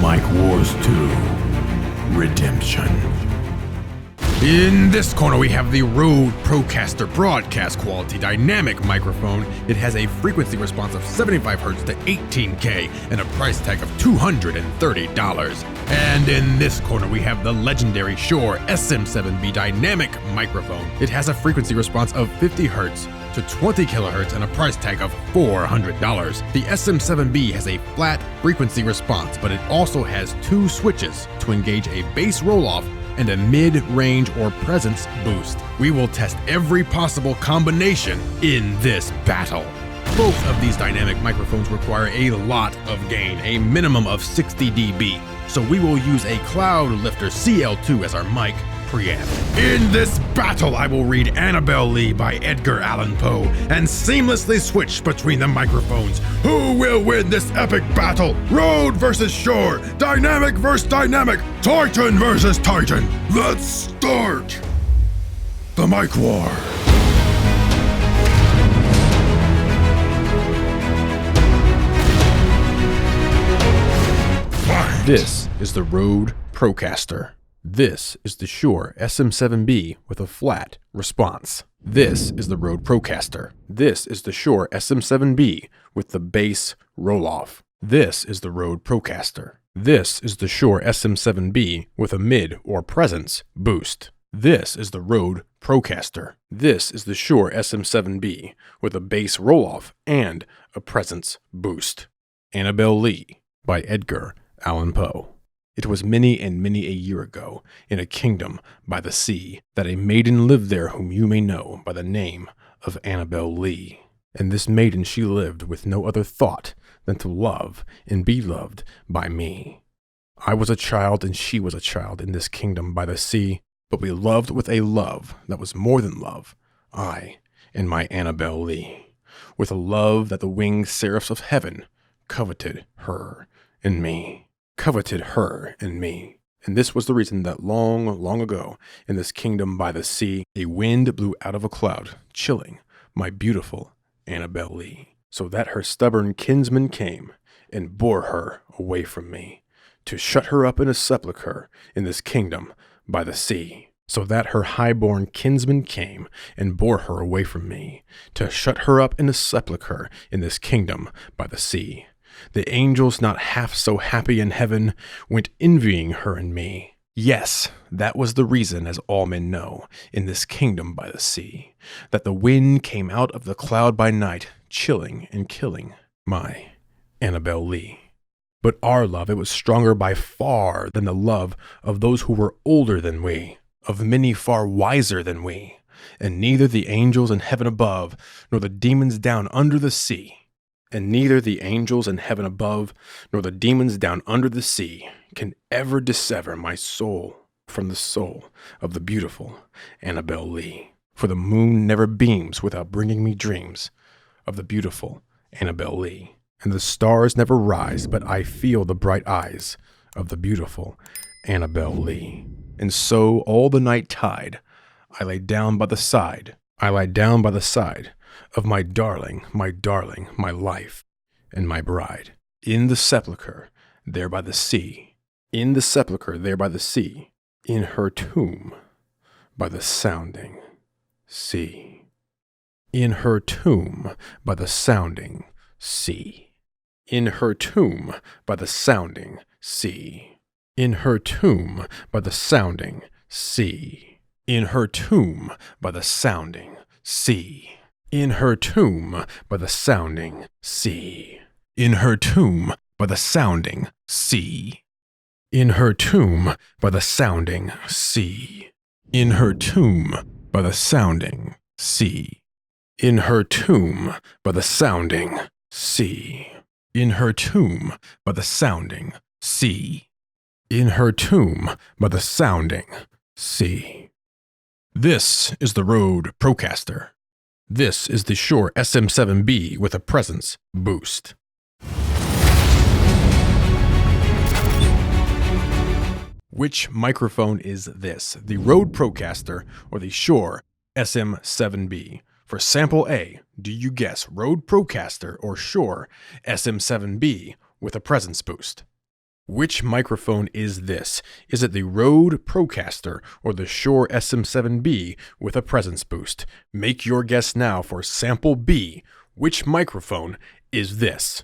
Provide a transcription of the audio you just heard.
Mic Wars 2 Redemption. In this corner we have the Rode Procaster broadcast quality dynamic microphone. It has a frequency response of 75Hz to 18K and a price tag of $230. And in this corner we have the legendary Shure SM7B dynamic microphone. It has a frequency response of 50Hz to 20 kHz and a price tag of $400. The SM7B has a flat frequency response, but it also has two switches to engage a bass roll-off and a mid-range or presence boost. We will test every possible combination in this battle. Both of these dynamic microphones require a lot of gain, a minimum of 60 dB. So we will use a Cloudlifter CL-2 as our mic preamp. In this battle, I will read Annabel Lee by Edgar Allan Poe and seamlessly switch between the microphones. Who will win this epic battle? Rode versus Shure, dynamic versus dynamic, Titan versus Titan. Let's start the mic war. Fight. This is the Rode Procaster. This is the Shure SM7B with a flat response. This is the Rode Procaster. This is the Shure SM7B with the bass roll-off. This is the Rode Procaster. This is the Shure SM7B with a mid or presence boost. This is the Rode Procaster. This is the Shure SM7B with a bass roll-off and a presence boost. Annabel Lee by Edgar Allan Poe. It was many and many a year ago, in a kingdom by the sea, that a maiden lived there whom you may know by the name of Annabel Lee. And this maiden she lived with no other thought than to love and be loved by me. I was a child and she was a child in this kingdom by the sea, but we loved with a love that was more than love, I and my Annabel Lee, with a love that the winged seraphs of heaven coveted her and me. Coveted her and me. And this was the reason that long, long ago, in this kingdom by the sea, a wind blew out of a cloud, chilling my beautiful Annabel Lee, so that her stubborn kinsman came and bore her away from me, to shut her up in a sepulchre in this kingdom by the sea. So that her high-born kinsman came and bore her away from me, to shut her up in a sepulchre in this kingdom by the sea. The angels, not half so happy in heaven, went envying her and me. Yes, that was the reason, as all men know, in this kingdom by the sea, that the wind came out of the cloud by night, chilling and killing my Annabel Lee. But our love, it was stronger by far than the love of those who were older than we, of many far wiser than we, and neither the angels in heaven above, nor the demons down under the sea, and neither the angels in heaven above, nor the demons down under the sea, can ever dissever my soul from the soul of the beautiful Annabel Lee. For the moon never beams without bringing me dreams of the beautiful Annabel Lee. And the stars never rise, but I feel the bright eyes of the beautiful Annabel Lee. And so all the night tide, I lay down by the side of my darling, my life, and my bride. In the sepulchre, there by the sea, in the sepulchre, there by the sea, in her tomb, by the sounding sea. In her tomb, by the sounding sea. In her tomb, by the sounding sea. In her tomb, by the sounding sea. In her tomb, by the sounding sea. In her tomb by the sounding sea. In her tomb by the sounding sea. In her tomb by the sounding sea. In her tomb by the sounding sea. In her tomb by the sounding sea. In her tomb by the sounding sea. In her tomb by the sounding sea. This is the Rode Procaster. This is the Shure SM7B with a presence boost. Which microphone is this, the Rode Procaster or the Shure SM7B? For sample A, do you guess Rode Procaster or Shure SM7B with a presence boost? Which microphone is this? Is it the Rode Procaster or the Shure SM7B with a presence boost? Make your guess now for sample B. Which microphone is this?